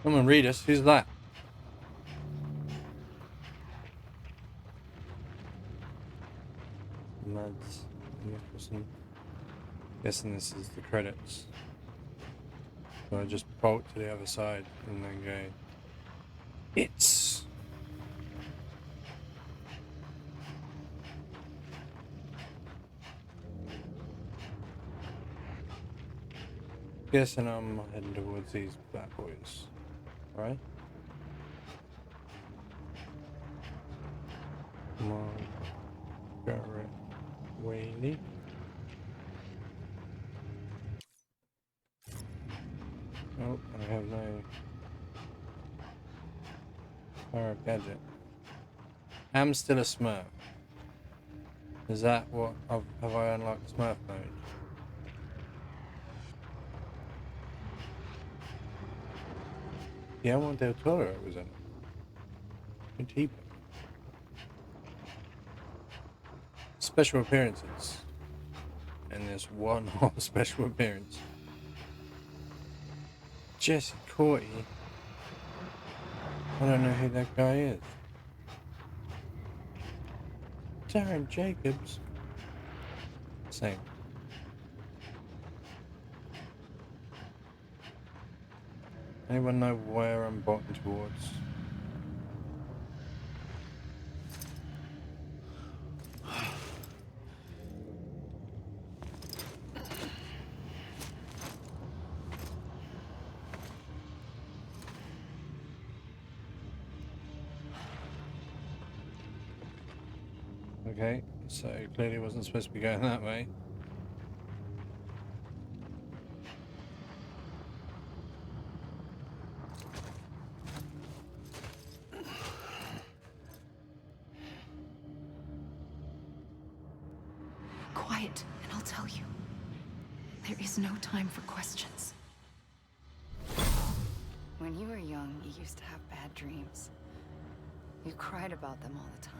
Come on, read us. Who's that? Mads Nicholson. Guessing this is the credits. So I just bolt to the other side and then go. It's. Guessing I'm heading towards these black boys, right? Come on, Garrett Whaley. Oh, I have no power gadget. I'm still a Smurf. Is that what have I unlocked Smurf mode? Guillermo del Toro was in it. Good heap. Special appearances. And there's one whole special appearance. Jesse Corty. I don't know who that guy is. Darren Jacobs. Same. Anyone know where I'm bolting towards? Okay, so clearly wasn't supposed to be going that way. Quiet, and I'll tell you. There is no time for questions. When you were young, you used to have bad dreams. You cried about them all the time.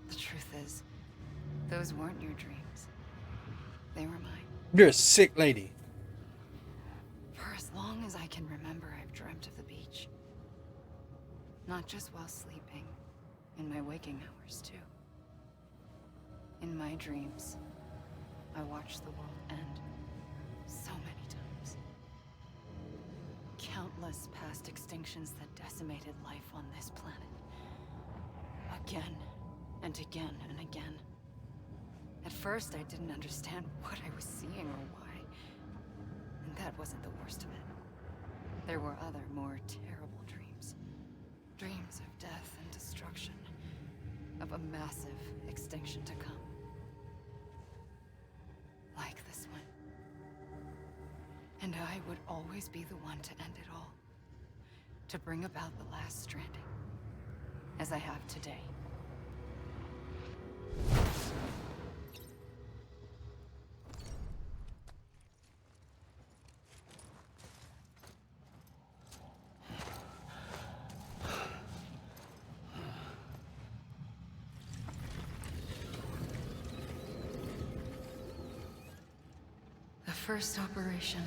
The truth is, those weren't your dreams. They were mine. You're a sick lady. For as long as I can remember, I've dreamt of the beach. Not just while sleeping, in my waking hours too. In my dreams, I watched the world end so many times. Countless past extinctions that decimated life on this planet. Again and again and again. At first, I didn't understand what I was seeing or why. And that wasn't the worst of it. There were other, more terrible dreams. Dreams of death and destruction. Of a massive extinction to come. Like this one. And I would always be the one to end it all. To bring about the last stranding. As I have today. The first operation,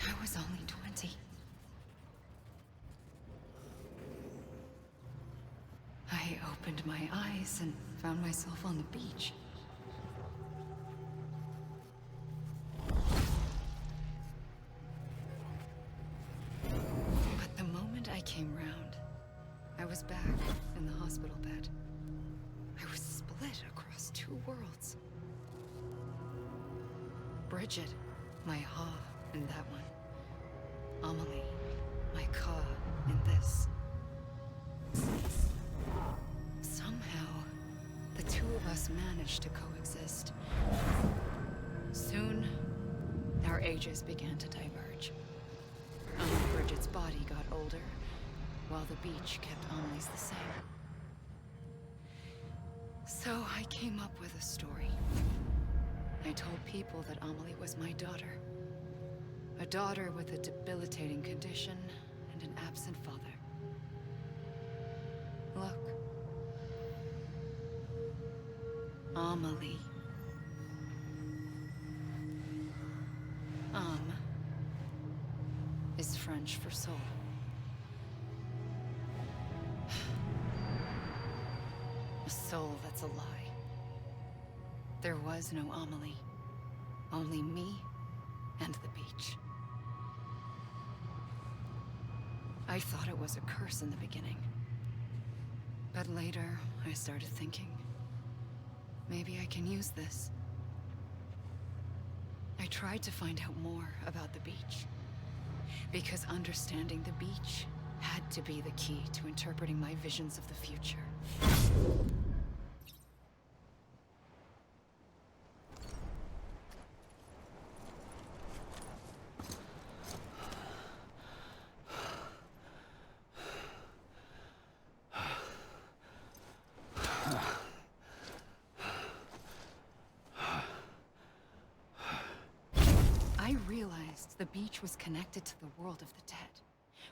I was only 20. I opened my eyes and found myself on the beach. But the moment I came round, I was back in the hospital bed. I was split across two worlds. Bridget, my Ha in that one. Amelie, my Ka in this. Somehow, the two of us managed to coexist. Soon, our ages began to diverge. Bridget's body got older, while the beach kept Amelie's the same. So I came up with a story. I told people that Amelie was my daughter. A daughter with a debilitating condition and an absent father. Look. Amelie. Is friend French for soul. A soul that's a lie. There was no Amelie. Only me and the beach. I thought it was a curse in the beginning. But later, I started thinking, maybe I can use this. I tried to find out more about the beach. Because understanding the beach had to be the key to interpreting my visions of the future. I realized the beach was connected to the world of the dead,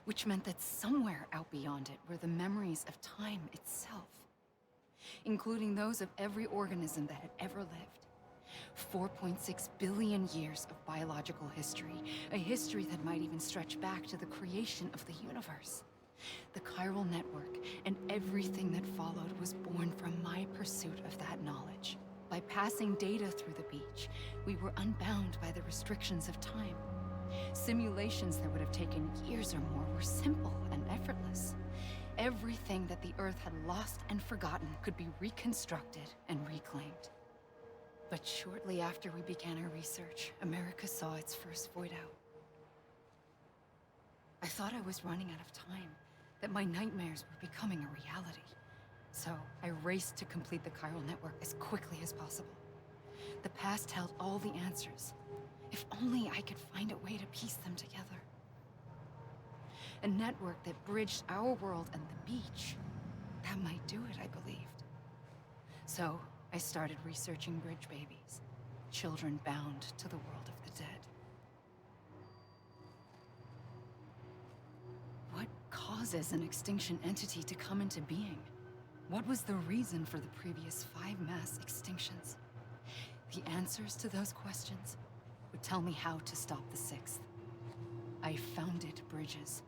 which meant that somewhere out beyond it were the memories of time itself, including those of every organism that had ever lived. 4.6 billion years of biological history, a history that might even stretch back to the creation of the universe. The chiral network and everything that followed was born from my pursuit of that knowledge. By passing data through the beach, we were unbound by the restrictions of time. Simulations that would have taken years or more were simple and effortless. Everything that the Earth had lost and forgotten could be reconstructed and reclaimed. But shortly after we began our research, America saw its first void out. I thought I was running out of time, that my nightmares were becoming a reality. So I raced to complete the chiral network as quickly as possible. The past held all the answers. If only I could find a way to piece them together. A network that bridged our world and the beach. That might do it, I believed. So I started researching bridge babies, children bound to the world of the dead. What causes an extinction entity to come into being? What was the reason for the previous 5 mass extinctions? The answers to those questions would tell me how to stop the 6th. I founded bridges,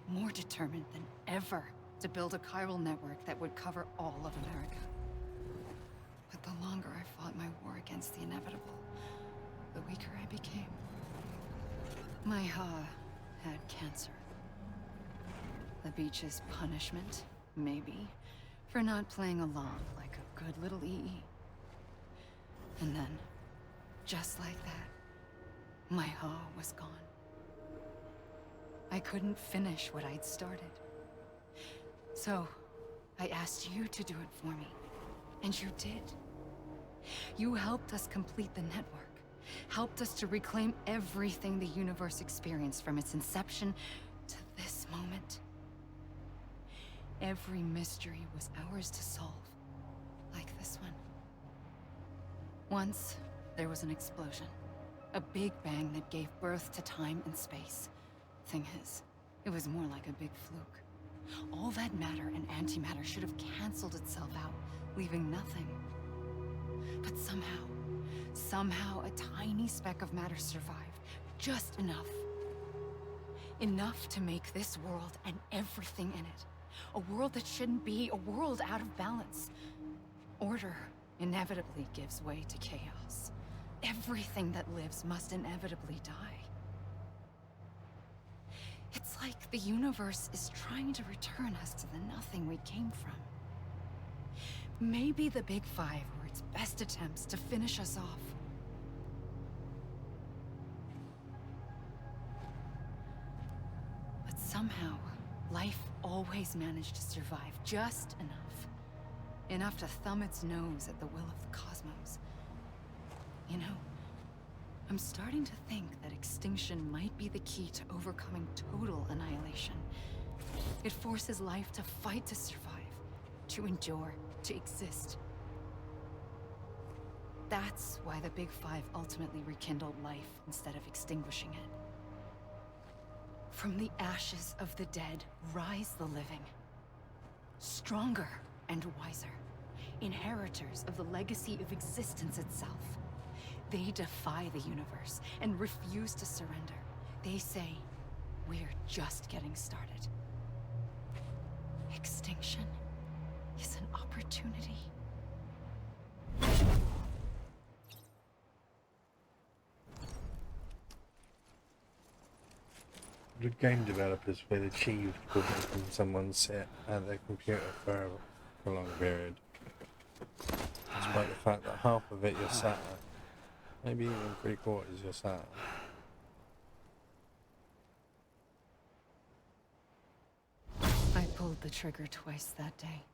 more determined than ever to build a chiral network that would cover all of America. But the longer I fought my war against the inevitable, the weaker I became. My Ha had cancer. The beach's punishment, maybe, for not playing along like a good little EE. And then, just like that, my Ha was gone. I couldn't finish what I'd started. So, I asked you to do it for me, and you did. You helped us complete the network, helped us to reclaim everything the universe experienced from its inception to this moment. Every mystery was ours to solve, like this one. Once, there was an explosion. A big bang that gave birth to time and space. Thing is, it was more like a big fluke. All that matter and antimatter should have canceled itself out, leaving nothing. But somehow a tiny speck of matter survived. Just enough. Enough to make this world and everything in it. A world that shouldn't be, a world out of balance. Order inevitably gives way to chaos. Everything that lives must inevitably die. It's like the universe is trying to return us to the nothing we came from. Maybe the Big Five were its best attempts to finish us off. But somehow, life always managed to survive just enough. Enough to thumb its nose at the will of the cosmos. You know, I'm starting to think that extinction might be the key to overcoming total annihilation. It forces life to fight to survive, to endure, to exist. That's why the Big Five ultimately rekindled life instead of extinguishing it. From the ashes of the dead rise the living. Stronger and wiser. Inheritors of the legacy of existence itself. They defy the universe and refuse to surrender. They say, We're just getting started. Extinction is an opportunity. The game developers feel achieved for making someone sit at their computer for a prolonged period, despite the fact that half of it you're sat at, maybe even 3/4 you're sat at. I pulled the trigger twice that day.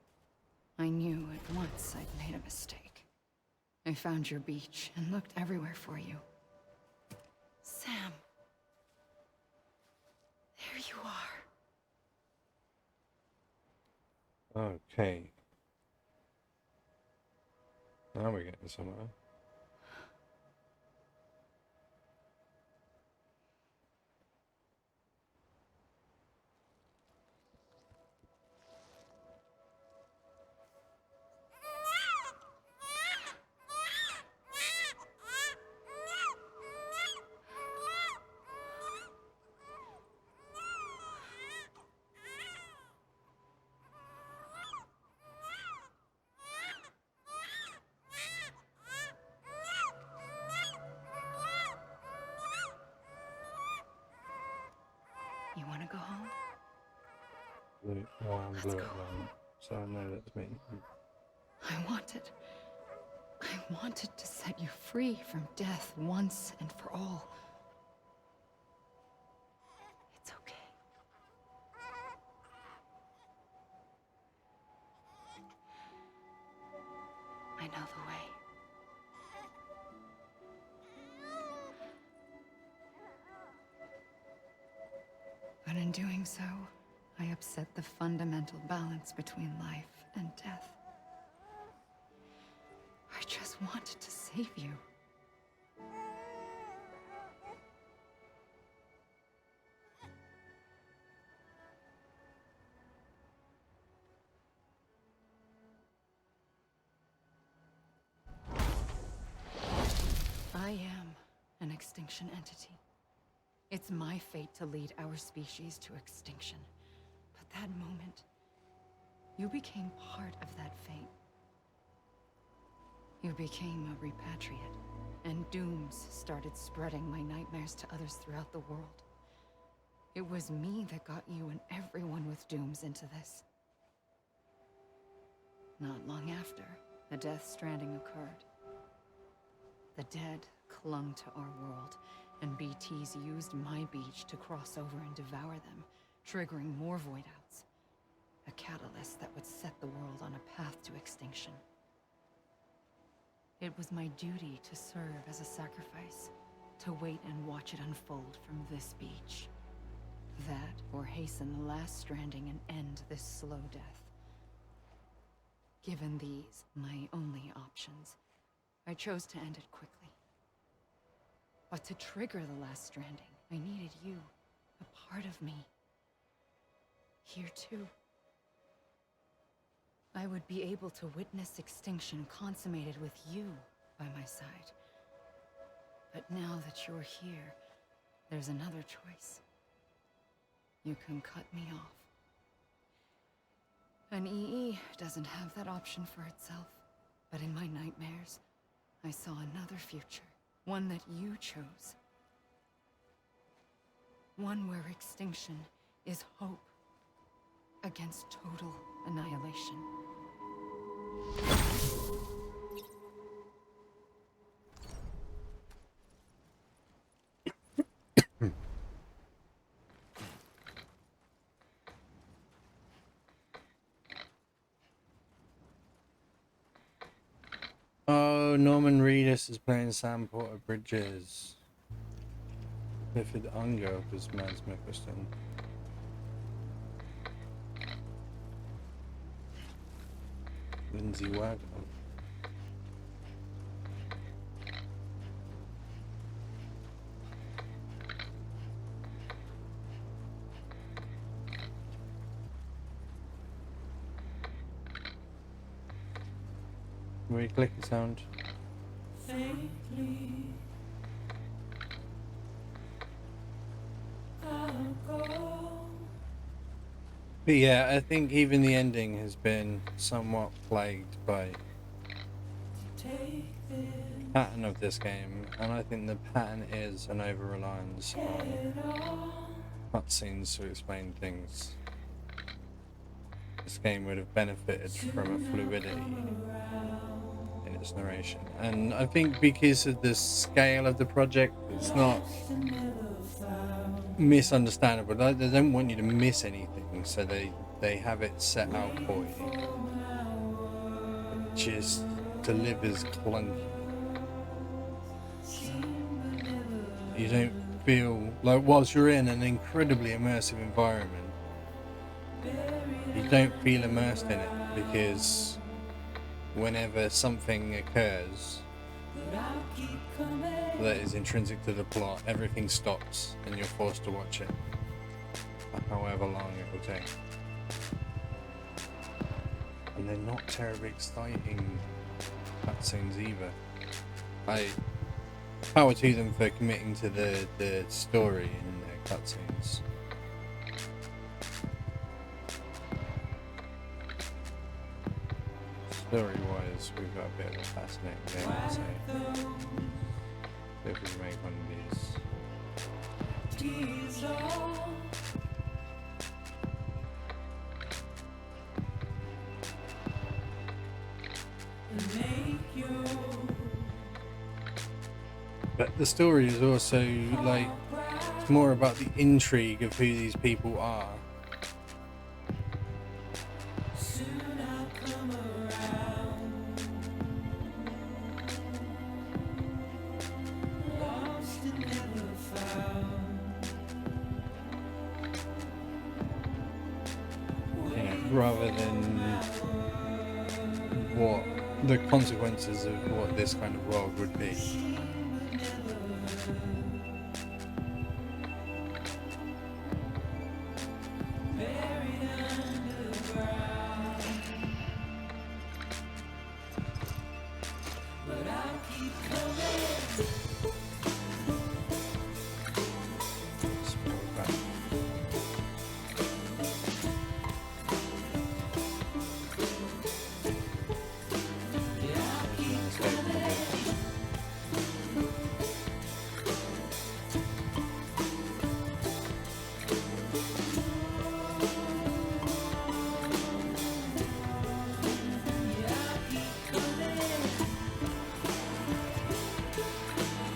I knew at once I'd made a mistake. I found your beach and looked everywhere for you. Sam. There you are. Okay. Now we're getting somewhere. You want to go home? Blue, Let's blue go. at one, so I know that's me. I wanted to set you free from death once and for all. It's okay. I know the way. But in doing so, I upset the fundamental balance between life and death. I just wanted to save you. I am an extinction entity. It's my fate to lead our species to extinction. But that moment, you became part of that fate. You became a repatriate, and dooms started spreading my nightmares to others throughout the world. It was me that got you and everyone with dooms into this. Not long after, the death stranding occurred. The dead clung to our world, and BTs used my beach to cross over and devour them, triggering more void-outs. A catalyst that would set the world on a path to extinction. It was my duty to serve as a sacrifice, to wait and watch it unfold from this beach. That, or hasten the last stranding and end this slow death. Given these, my only options, I chose to end it quickly. But to trigger the last stranding, I needed you, a part of me. Here too. I would be able to witness extinction consummated with you by my side. But now that you're here, there's another choice. You can cut me off. An EE doesn't have that option for itself. But in my nightmares, I saw another future. One that you chose. One where extinction is hope against total annihilation. Oh, Norman Reedus is playing Sam Porter Bridges. Clifford Unger was Mads Mikkelsen. Lindsay Wagner. Very clicky sound. Faintly, out But yeah, I think even the ending has been somewhat plagued by pattern of this game, and I think the pattern is an over-reliance on cutscenes to explain things. This game would have benefited from a fluidity in its narration, and I think because of the scale of the project, it's not misunderstandable. They don't want you to miss anything, so they have it set out for you. It just delivers clunky. You don't feel like, whilst you're in an incredibly immersive environment, you don't feel immersed in it, because whenever something occurs that is intrinsic to the plot, everything stops and you're forced to watch it for however long it will take. And they're not terribly exciting cutscenes either. Power to them for committing to the story in their cutscenes. Story-wise, we've got a bit of a fascinating game, I'd say. If we can make one of these. But the story is also, like, it's more about the intrigue of who these people are. Rather than what the consequences of what this kind of world would be.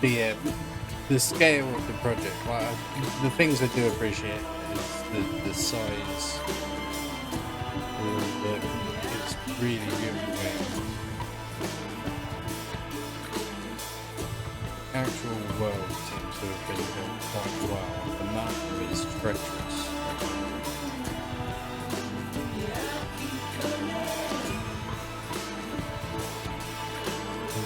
But yeah, the scale of the project, the things I do appreciate is the size. It's really beautiful game. The actual world seems to have been built quite well. The map is treacherous.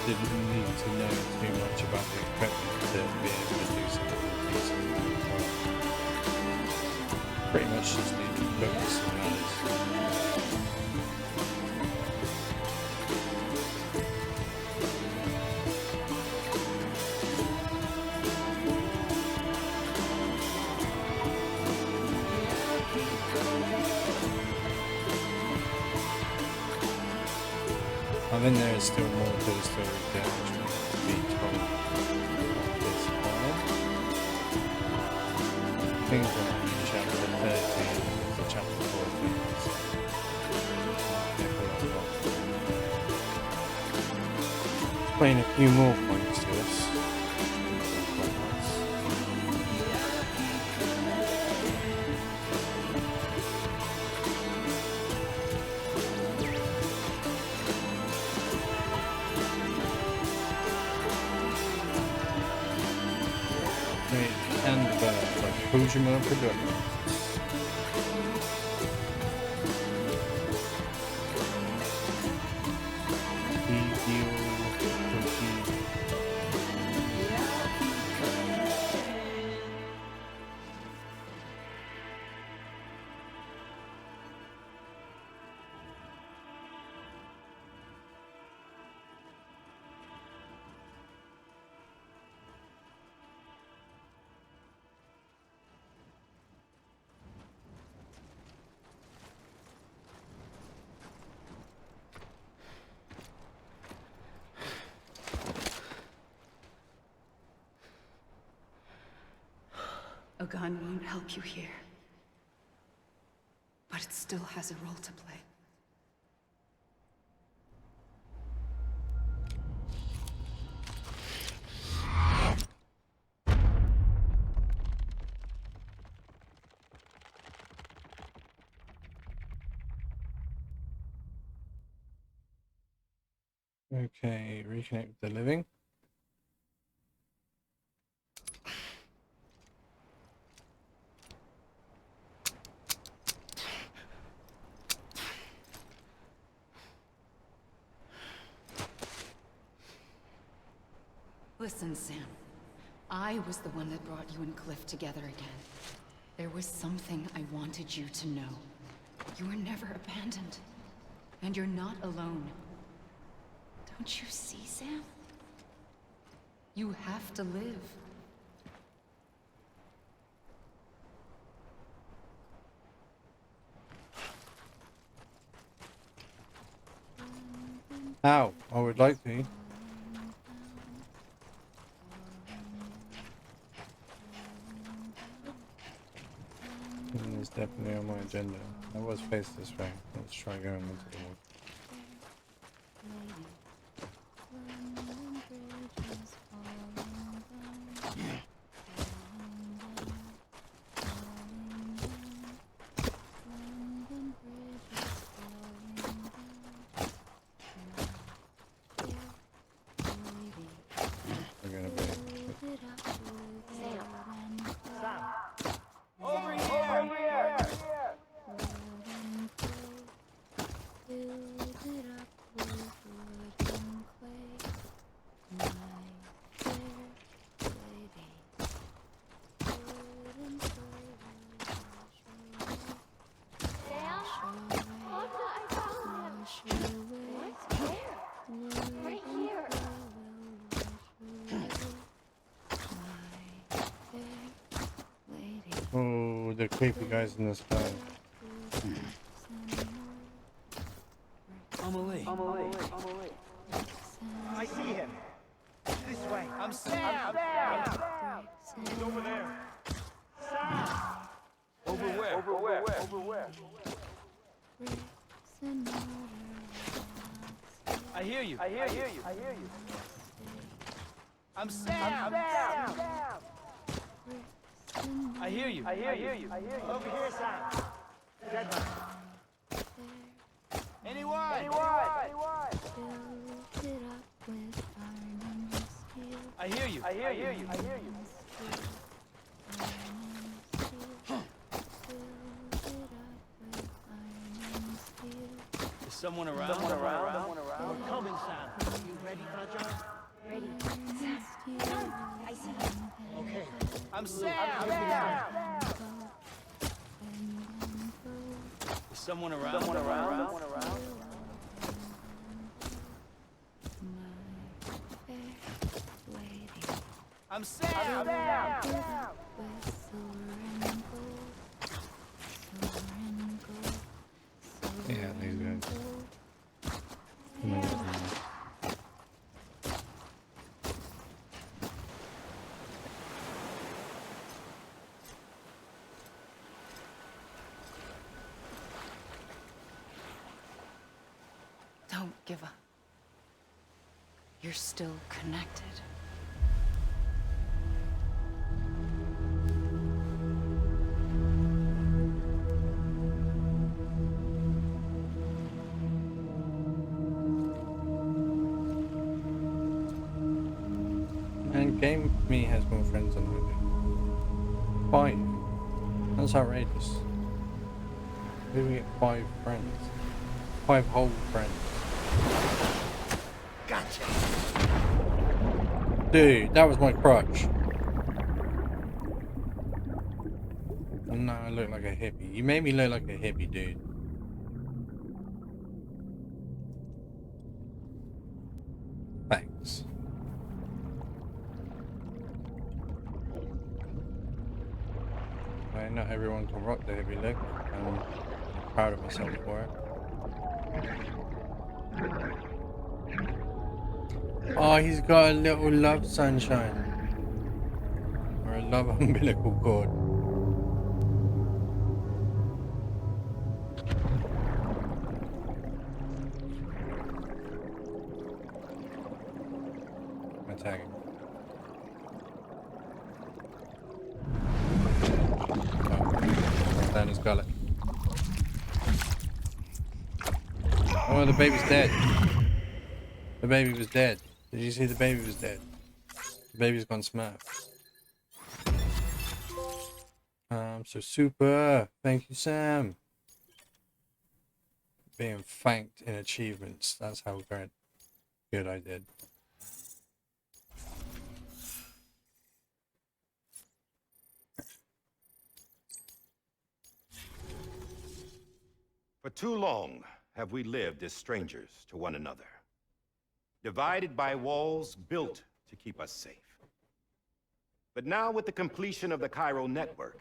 Didn't need to know too much about the equipment to be able to do something decent. Pretty much just need to focus on that. I think there is still more to the story to actually be told at this point. I think we're in chapter 13 to chapter 14. Explain a few more points to us. And Kojima Productions. A gun won't help you here. But it still has a role to play. Okay, reconnect with the living. Listen, Sam. I was the one that brought you and Cliff together again. There was something I wanted you to know. You were never abandoned. And you're not alone. Don't you see, Sam? You have to live. How? I would like to. It's definitely on my agenda. I was faced this way. Let's try going into the wall. We're gonna be. Over here! Oh, the creepy guys in the sky. I'm away. I see him. This way. I'm Sam. He's over there. Sam. Over where? I hear you. I'm Sam. I hear you. Over here, Sam. Dead man. Anyone? I hear you. Is someone around? We're coming, Sam. You ready for the job? Ready. Sam, I see him. Okay. I'm Sam. Is someone around? I'm Sam. Yeah, these guys. Don't give up. You're still connected. And Game Me has more friends than I do. 5. That's outrageous. Who we get 5 friends? 5 whole friends. Gotcha. Dude, that was my crutch. And now I look like a hippie. You made me look like a hippie, dude. Thanks. Well, not everyone can rock the hippie look. I'm proud of myself for it. Oh, he's got a little love sunshine. Or a love umbilical cord. tag him. Oh, down his gullet. Oh, the baby's dead. The baby was dead. Did you see the baby was dead? The baby's gone smurf. So super. Thank you, Sam. Being thanked in achievements. That's how good I did. For too long have we lived as strangers to one another, divided by walls built to keep us safe. But now, with the completion of the Cairo network,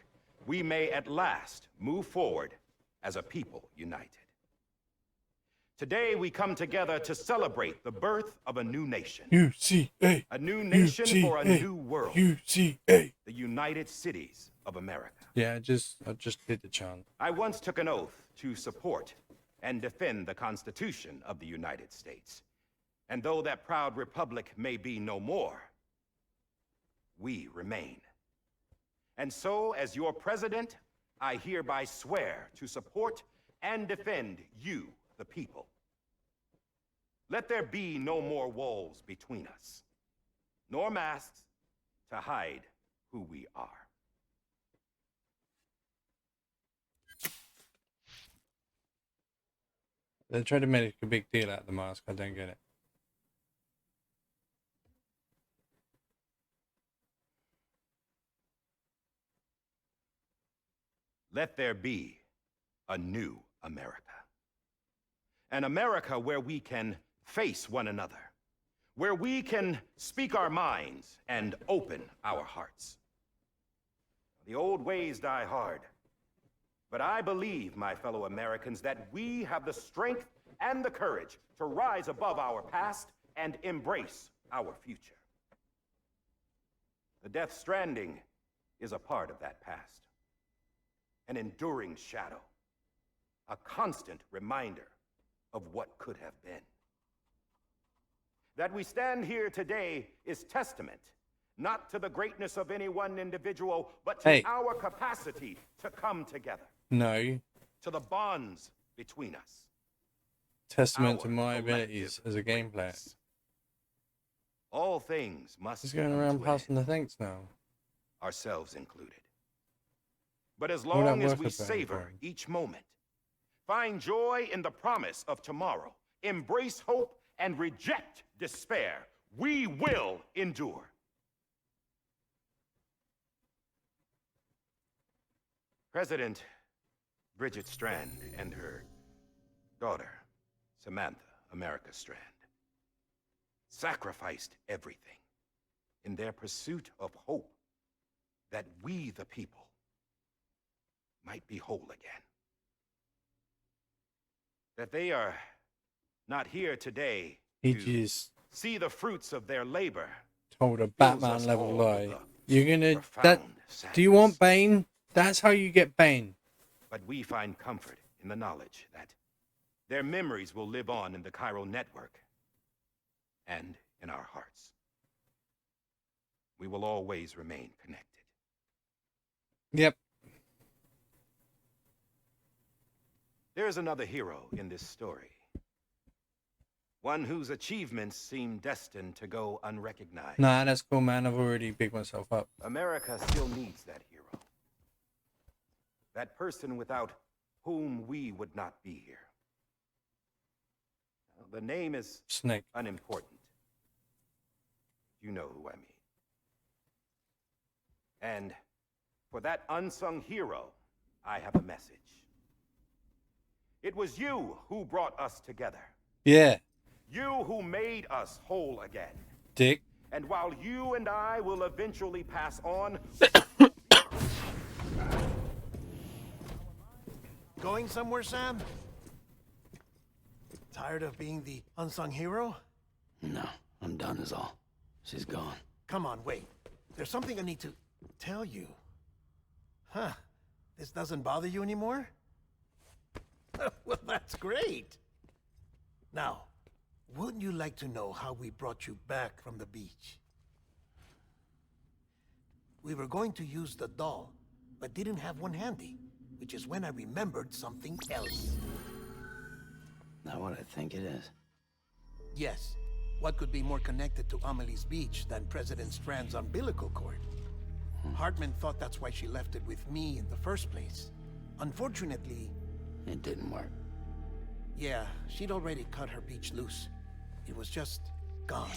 we may at last move forward as a people united. Today, we come together to celebrate the birth of a new nation. UCA. A new nation for a new world. UCA. The United Cities of America. Yeah, I just did the chant. I once took an oath to support and defend the Constitution of the United States. And though that proud republic may be no more, we remain. And so, as your president, I hereby swear to support and defend you, the people. Let there be no more walls between us, nor masks to hide who we are. They tried to make a big deal out of the mask. I don't get it. Let there be a new America. An America where we can face one another, where we can speak our minds and open our hearts. The old ways die hard, but I believe, my fellow Americans, that we have the strength and the courage to rise above our past and embrace our future. The Death Stranding is a part of that past. An enduring shadow, a constant reminder of what could have been. That we stand here today is testament, not to the greatness of any one individual, but to our capacity to come together. No. To the bonds between us. Testament to my abilities as a game player. All things must He's going around passing the thanks now. Ourselves included. But as long as we savor each moment, find joy in the promise of tomorrow, embrace hope and reject despair, we will endure. President Bridget Strand and her daughter, Samantha America Strand, sacrificed everything in their pursuit of hope that we, the people, might be whole again. That they are not here today to see the fruits of their labor. Told a Batman level lie. You're gonna do you want Bane? That's how you get Bane. But we find comfort in the knowledge that their memories will live on in the Cairo network and in our hearts. We will always remain connected. Yep. There's another hero in this story. One whose achievements seem destined to go unrecognized. Nah, that's cool, man. I've already bigged myself up. America still needs that hero. That person without whom we would not be here. The name is Snake. Unimportant. You know who I mean. And for that unsung hero, I have a message. It was you who brought us together. Yeah. You who made us whole again. Dick. And while you and I will eventually pass on... Going somewhere, Sam? Tired of being the unsung hero? No, I'm done is all. She's gone. Come on, wait. There's something I need to tell you. Huh. This doesn't bother you anymore? Well, that's great. Now, wouldn't you like to know how we brought you back from the beach? We were going to use the doll, but didn't have one handy, which is when I remembered something else. Not what I think it is. Yes. What could be more connected to Amelie's beach than President Strand's umbilical cord? Hartman thought that's why she left it with me in the first place. Unfortunately... It didn't work. Yeah, she'd already cut her beach loose. It was just gone.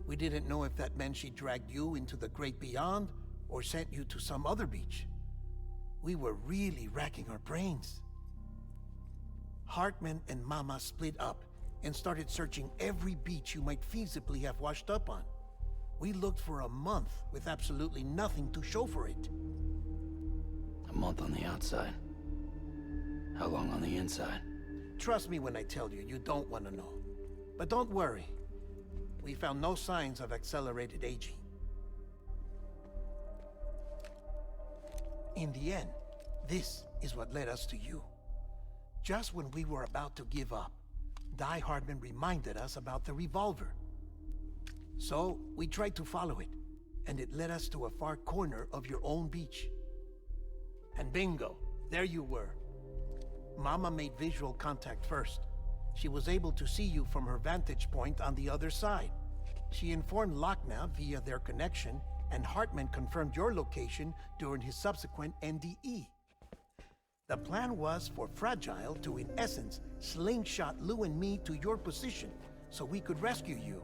We didn't know if that meant she dragged you into the great beyond, or sent you to some other beach. We were really racking our brains. Hartman and Mama split up and started searching every beach you might feasibly have washed up on. We looked for a month with absolutely nothing to show for it. A month on the outside. How long on the inside? Trust me when I tell you, you don't want to know. But don't worry. We found no signs of accelerated aging. In the end, this is what led us to you. Just when we were about to give up, Die Hartman reminded us about the revolver. So, we tried to follow it, and it led us to a far corner of your own beach. And bingo, there you were. Mama made visual contact first. She was able to see you from her vantage point on the other side. She informed Locknaw via their connection, and Hartman confirmed your location during his subsequent NDE. The plan was for Fragile to, in essence, slingshot Lou and me to your position so we could rescue you.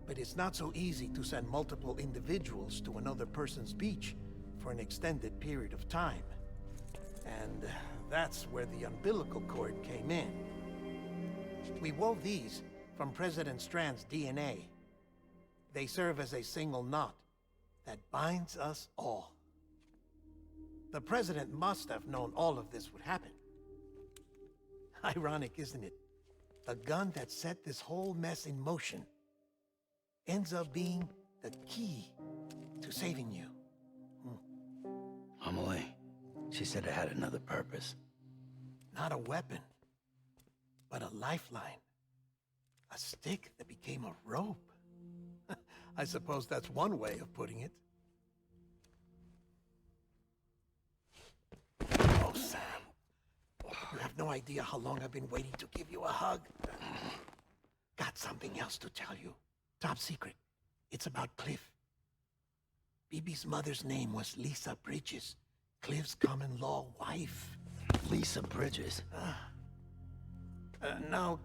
But it's not so easy to send multiple individuals to another person's beach for an extended period of time. And that's where the umbilical cord came in. We wove these from President Strand's DNA. They serve as a single knot that binds us all. The President must have known all of this would happen. Ironic, isn't it? The gun that set this whole mess in motion ends up being the key to saving you. Amelie, she said it had another purpose. Not a weapon, but a lifeline. A stick that became a rope. I suppose that's one way of putting it. Oh, Sam. You have no idea how long I've been waiting to give you a hug. Got something else to tell you. Top secret. It's about Cliff. BB's mother's name was Lisa Bridges, Cliff's common-law wife. Lisa Bridges? Now,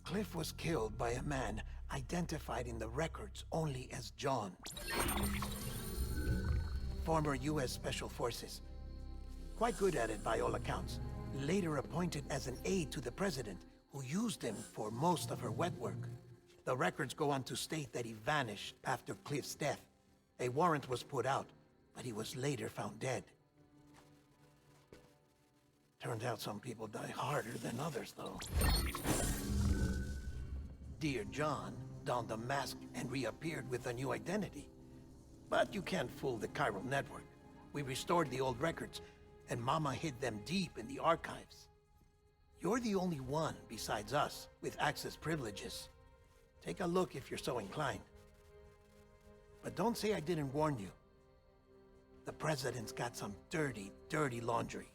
Cliff was killed by a man identified in the records only as John. Former U.S. Special Forces. Quite good at it by all accounts. Later appointed as an aide to the president, who used him for most of her wet work. The records go on to state that he vanished after Cliff's death. A warrant was put out, but he was later found dead. Turns out some people die harder than others, though. Dear John donned a mask and reappeared with a new identity. But you can't fool the chiral network. We restored the old records, and Mama hid them deep in the archives. You're the only one, besides us, with access privileges. Take a look if you're so inclined. But don't say I didn't warn you. The president's got some dirty, dirty laundry.